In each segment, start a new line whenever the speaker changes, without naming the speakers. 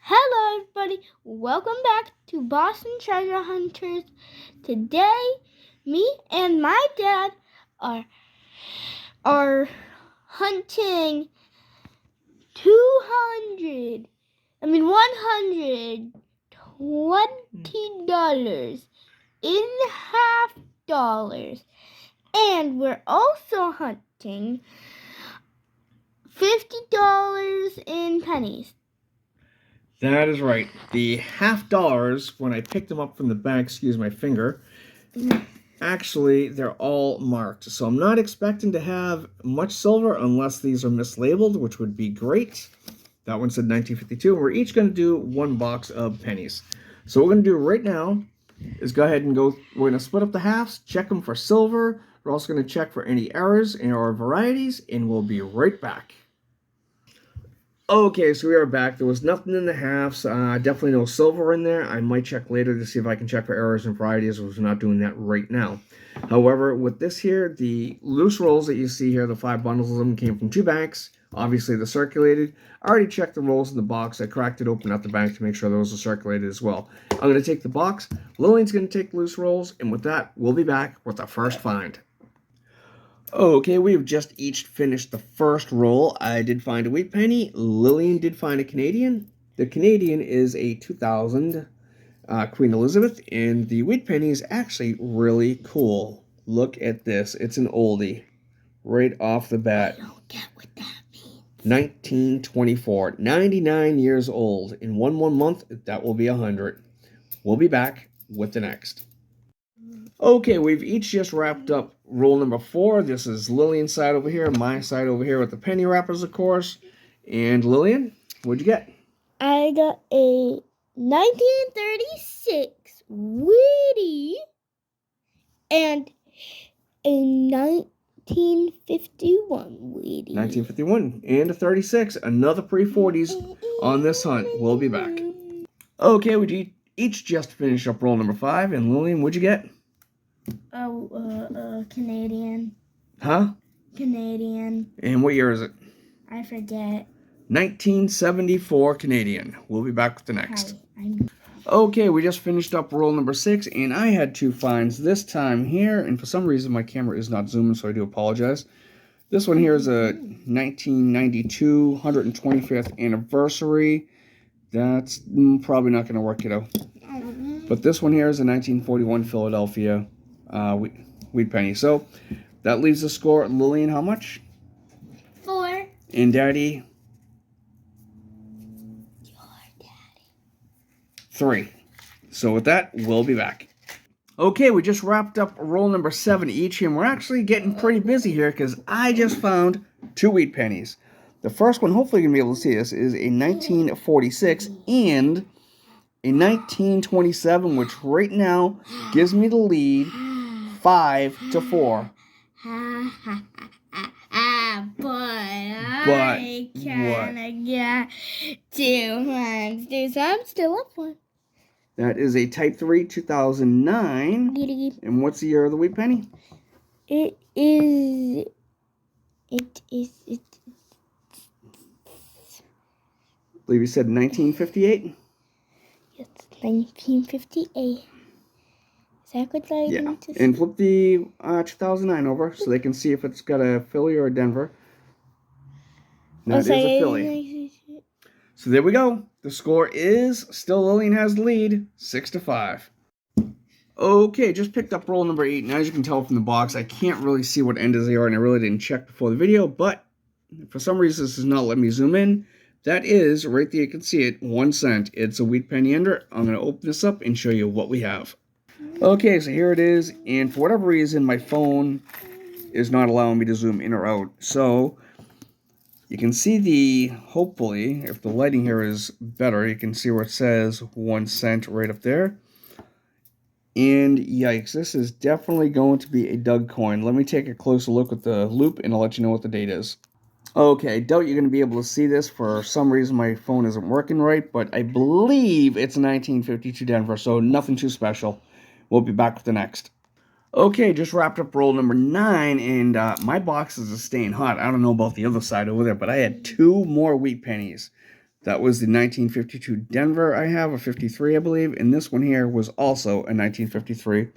Hello everybody, welcome back to Boston Treasure Hunters. Today, me and my dad are hunting $120 in $half, and we're also hunting $50 in pennies.
That is right. The $half, when I picked them up from the bag, excuse my finger, actually, they're all marked. So I'm not expecting to have much silver unless these are mislabeled, which would be great. That one said 1952. We're each going to do one box of pennies. So what we're going to do right now is go ahead and we're going to split up the halves, check them for silver. We're also going to check for any errors in our varieties, and we'll be right back. Okay, so we are back. There was nothing in the halves. Definitely no silver in there. I might check later to see if I can check for errors and varieties. We're not doing that right now. However, with this here, the loose rolls that you see here, the 5 bundles of them came from 2 banks. Obviously, they're circulated. I already checked the rolls in the box. I cracked it open at the bank to make sure those are circulated as well. I'm going to take the box. Lillian's going to take loose rolls. And with that, we'll be back with our first find. Okay, we've just each finished the first roll. I did find a wheat penny. Lillian did find a Canadian. The Canadian is a 2000 Queen Elizabeth, and the wheat penny is actually really cool. Look at this. It's an oldie right off the bat.
I don't get what that means.
1924. 99 years old. In one more month, that will be 100. We'll be back with the next. Okay, we've each just wrapped up roll number 4. This is Lillian's side over here, my side over here with the penny wrappers, of course. And Lillian, what'd you get?
I got a 1936 Wheatie and a 1951 Wheatie.
1951 and a 36. Another pre-40s on this hunt. We'll be back. Okay, we each just finished up roll number 5. And Lillian, what'd you get?
Canadian.
Huh?
Canadian.
And what year is it?
I forget.
1974 Canadian. We'll be back with the next. Okay, we just finished up roll number 6, and I had 2 finds this time here, and for some reason my camera is not zooming, so I do apologize. This one here is a 1992 125th anniversary. That's probably not going to work, kiddo. But this one here is a 1941 Philadelphia wheat penny. So that leaves the score. Lillian, how much?
4.
And Daddy?
Your daddy.
3. So with that, we'll be back. Okay, we just wrapped up roll number 7 each, and we're actually getting pretty busy here because I just found 2 wheat pennies. The first one, hopefully you're going to be able to see this, is a 1946 and a 1927, which right now gives me the lead 5-4.
But I can't get 2 hands. So I'm still up 1.
That is a Type 3 2009. And what's the year of the wheat penny?
I
believe you said 1958?
Yes, 1958. Is that what I
Yeah. And flip the 2009 over so they can see if it's got a Philly or a Denver. That is a Philly. So there we go. The score is still Lillian has the lead, 6-5. Okay, just picked up roll number 8. Now, as you can tell from the box, I can't really see what end they are, and I really didn't check before the video, but for some reason this is not letting me zoom in. That is, right there you can see it, 1 cent. It's a wheat penny ender. I'm going to open this up and show you what we have. Okay, so here it is, and for whatever reason, my phone is not allowing me to zoom in or out. So, you can see hopefully, if the lighting here is better, you can see where it says 1 cent right up there. And yikes, this is definitely going to be a Doug coin. Let me take a closer look at the loop, and I'll let you know what the date is. Okay, I doubt you're going to be able to see this. For some reason, my phone isn't working right, but I believe it's 1952 Denver, so nothing too special. We'll be back with the next. Okay, just wrapped up roll number 9, and my boxes are staying hot. I don't know about the other side over there, but I had 2 more wheat pennies. That was the 1952 Denver I have, a 53, I believe. And this one here was also a 1953,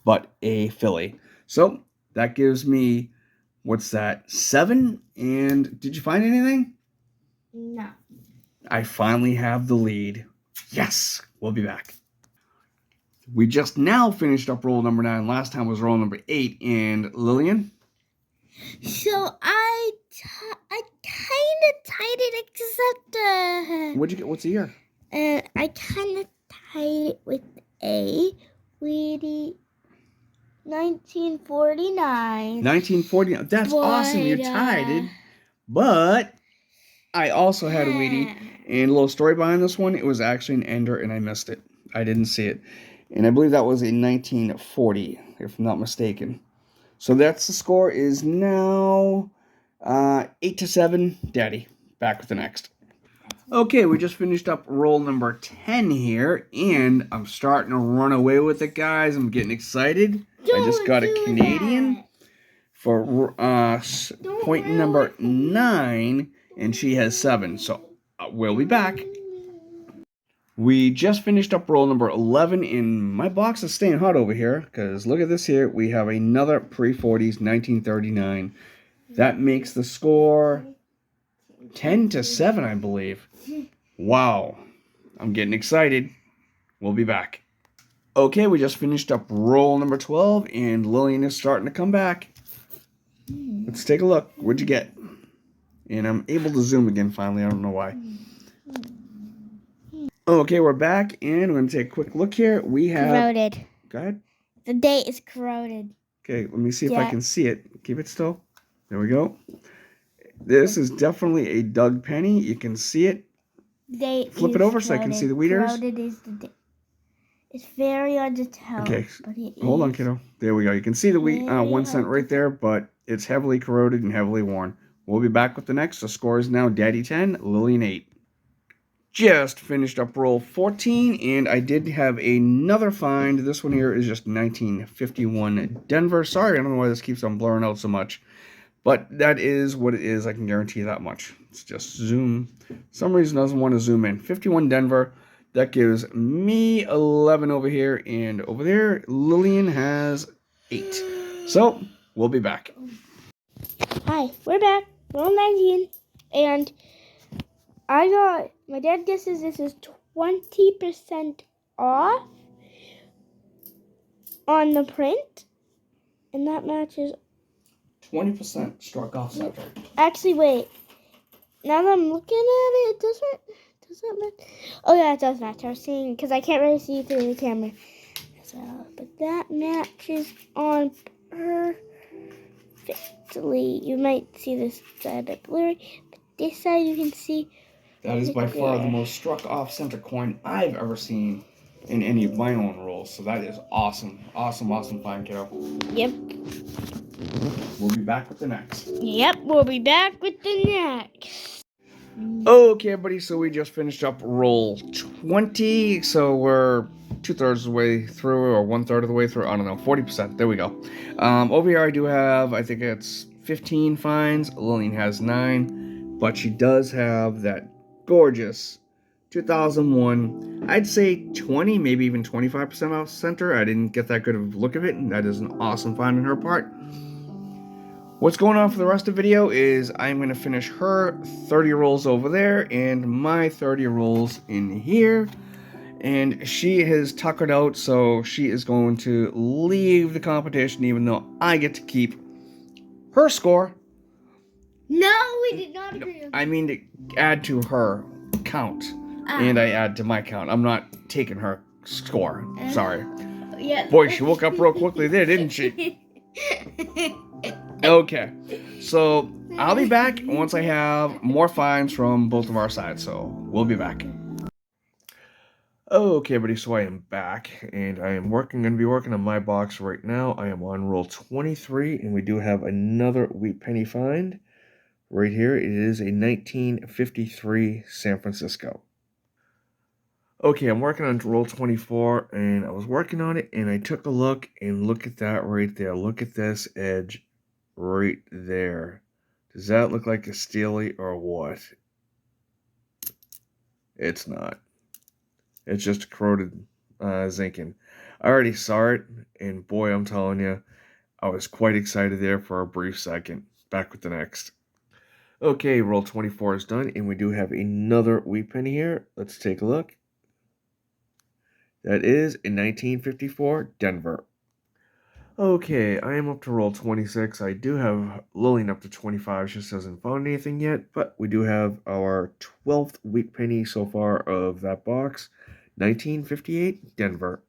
but a Philly. So that gives me, what's that, 7? And did you find anything?
No.
I finally have the lead. Yes, we'll be back. We just now finished up roll number 9. Last time was roll number 8. And Lillian?
So I kind of tied it, except
What'd you get? What's the year?
I kind of tied it with a Weedy 1949.
1949. That's awesome. You tied it. But I also had a Wheatie. And a little story behind this one, it was actually an ender and I missed it. I didn't see it. And I believe that was in 1940, if I'm not mistaken. So that's the score is now 8-7. Daddy, back with the next. Okay, we just finished up roll number 10 here, and I'm starting to run away with it, guys. I'm getting excited. I just got a Canadian for point number 9, and she has 7. So we'll be back. We just finished up roll number 11, and my box is staying hot over here, because look at this here. We have another pre-40s 1939. That makes the score 10-7, I believe. Wow. I'm getting excited. We'll be back. Okay, we just finished up roll number 12, and Lillian is starting to come back. Let's take a look. What'd you get? And I'm able to zoom again finally. I don't know why. Okay, we're back, and we're going to take a quick look here. We have...
Corroded.
Go ahead.
The date is corroded.
Okay, let me see if I can see it. Keep it still. There we go. This is definitely a Doug Penny. You can see it. Flip it over so I can see the weeders.
Corroded is the date. It's very hard to tell.
Okay, hold on, kiddo. There we go. You can see the 1 cent right there, but it's heavily corroded and heavily worn. We'll be back with the next. The score is now Daddy 10, Lillian 8. Just finished up roll 14, and I did have another find. This one here is just 1951 Denver. Sorry, I don't know why this keeps on blurring out so much. But that is what it is. I can guarantee you that much. It's just zoom. For some reason it doesn't want to zoom in. 51 Denver. That gives me 11 over here. And over there, Lillian has 8. So, we'll be back.
Hi, we're back. Roll 19. And my dad guesses this is 20% off on the print. And that matches
20% struck off center.
Actually, wait. Now that I'm looking at it, does that match? Oh yeah, it does match. I was seeing, because I can't really see through the camera. So, but that matches on perfectly. You might see this side a bit blurry, but this side you can see.
That is by far the most struck off center coin I've ever seen in any of my own rolls. So that is awesome. Awesome find, kiddo.
Yep.
We'll be back with the next.
Yep, we'll be back with the next.
Okay, everybody, so we just finished up roll 20. So we're 2/3 of the way through, or 1/3 of the way through. I don't know, 40%. There we go. Over here I do have, I think it's 15 finds. Lillian has 9. But she does have that gorgeous 2001, I'd say 20, maybe even 25% off center. I didn't get that good of a look of it, and that is an awesome find on her part. What's going on for the rest of the video is I'm going to finish her 30 rolls over there and my 30 rolls in here. And she has tuckered out, so she is going to leave the competition, even though I get to keep her score.
No, we did not agree.
I mean to add to her count, and I add to my count. I'm not taking her score. Sorry.
Yeah.
Boy, she woke up real quickly there, didn't she? Okay, so I'll be back once I have more finds from both of our sides, so we'll be back. Okay, everybody, so I am back, and I am going to be working on my box right now. I am on roll 23, and we do have another wheat penny find. Right here, it is a 1953 San Francisco. Okay, I'm working on roll 24, and I was working on it, and I took a look, and look at that right there. Look at this edge right there. Does that look like a steely or what? It's not. It's just a corroded zinking. I already saw it, and boy, I'm telling you, I was quite excited there for a brief second. Back with the next. Okay, roll 24 is done, and we do have another wheat penny here. Let's take a look. That is in 1954, Denver. Okay, I am up to roll 26. I do have Lillian up to 25. She just hasn't found anything yet, but we do have our 12th wheat penny so far of that box. 1958, Denver.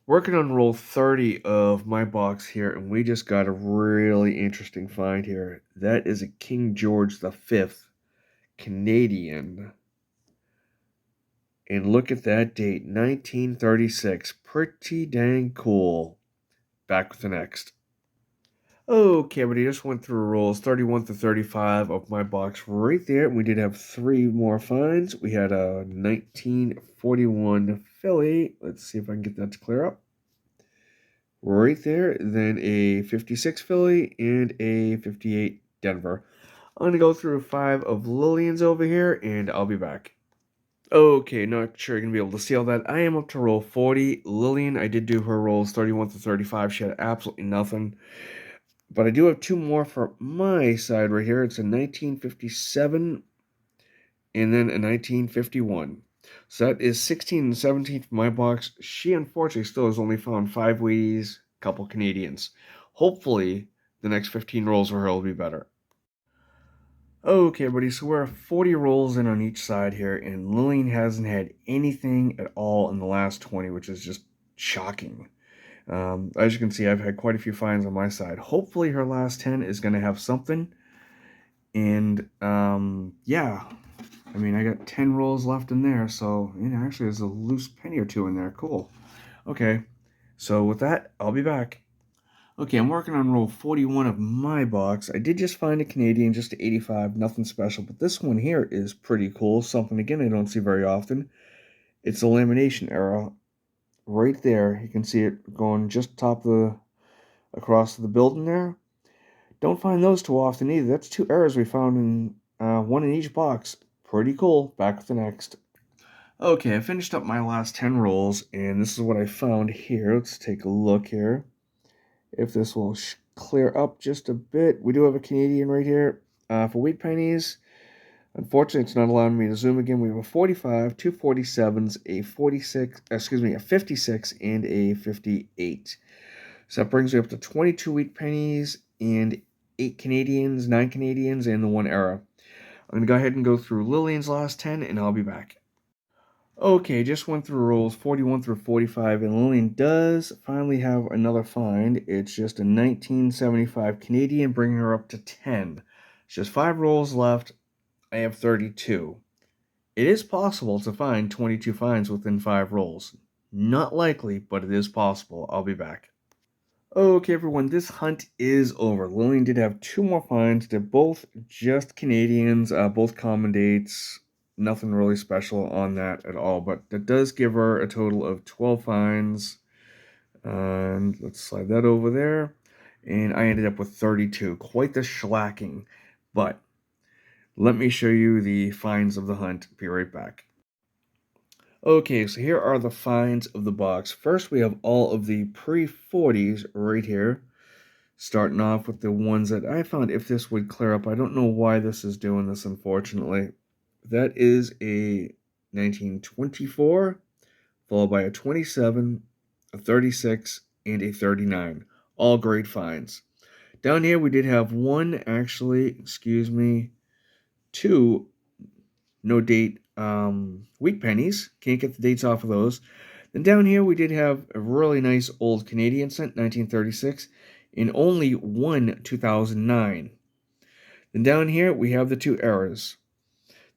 Working on roll 30 of my box here, and we just got a really interesting find here. That is a King George V Canadian. And look at that date, 1936. Pretty dang cool. Back with the next. Okay, everybody, just went through rolls 31 to 35 of my box right there. We did have 3 more finds. We had a 1941 Philly. Let's see if I can get that to clear up. Right there. Then a 56 Philly and a 58 Denver. I'm going to go through 5 of Lillian's over here, and I'll be back. Okay, not sure you're going to be able to see all that. I am up to roll 40. Lillian, I did do her rolls 31 to 35. She had absolutely nothing. But I do have 2 more for my side right here. It's a 1957 and then a 1951. So that is 16 and 17 for my box. She unfortunately still has only found 5 Wheaties, a couple Canadians. Hopefully, the next 15 rolls for her will be better. Okay, everybody, so we're 40 rolls in on each side here, and Lillian hasn't had anything at all in the last 20, which is just shocking. As you can see, I've had quite a few finds on my side. Hopefully her last 10 is going to have something. And, yeah. I mean, I got 10 rolls left in there, so, actually there's a loose penny or 2 in there. Cool. Okay, so with that, I'll be back. Okay, I'm working on roll 41 of my box. I did just find a Canadian, just to 85, nothing special. But this one here is pretty cool. Something, again, I don't see very often. It's a lamination era. Right there, you can see it going just across the building there. Don't find those too often either. That's 2 errors we found in 1 in each box. Pretty cool. Back with the next. Okay, I finished up my last 10 rolls, and this is what I found here. Let's take a look here. If this will clear up just a bit. We do have a Canadian right here for wheat pennies. Unfortunately, it's not allowing me to zoom again. We have a 45, 2 47s, a 46, a 56, and a 58. So that brings me up to 22 wheat pennies and 8 Canadians, 9 Canadians, and the 1 error. I'm going to go ahead and go through Lillian's last 10, and I'll be back. Okay, just went through rolls 41 through 45, and Lillian does finally have another find. It's just a 1975 Canadian, bringing her up to 10. It's just 5 rolls left. I have 32. It is possible to find 22 finds within 5 rolls. Not likely, but it is possible. I'll be back. Okay, everyone, this hunt is over. Lillian did have 2 more finds. They're both just Canadians, both common dates. Nothing really special on that at all, but that does give her a total of 12 finds. And let's slide that over there. And I ended up with 32. Quite the shellacking. But let me show you the finds of the hunt. Be right back. Okay, so here are the finds of the box. First, we have all of the pre-40s right here. Starting off with the ones that I found, if this would clear up. I don't know why this is doing this, unfortunately. That is a 1924, followed by a 27, a 36, and a 39. All great finds. Down here, we did have 2 no date wheat pennies. Can't get the dates off of those. Then down here, we did have a really nice old Canadian cent, 1936, and only 1 2009. Then down here, we have the 2 errors.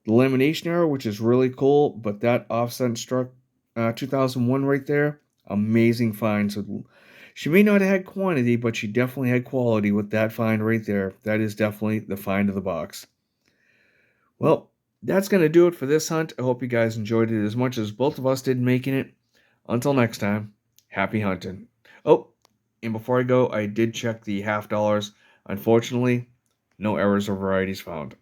The lamination error, which is really cool, but that offset struck 2001 right there. Amazing find. So she may not have had quantity, but she definitely had quality with that find right there. That is definitely the find of the box. Well, that's going to do it for this hunt. I hope you guys enjoyed it as much as both of us did making it. Until next time, happy hunting. Oh, and before I go, I did check the half dollars. Unfortunately, no errors or varieties found.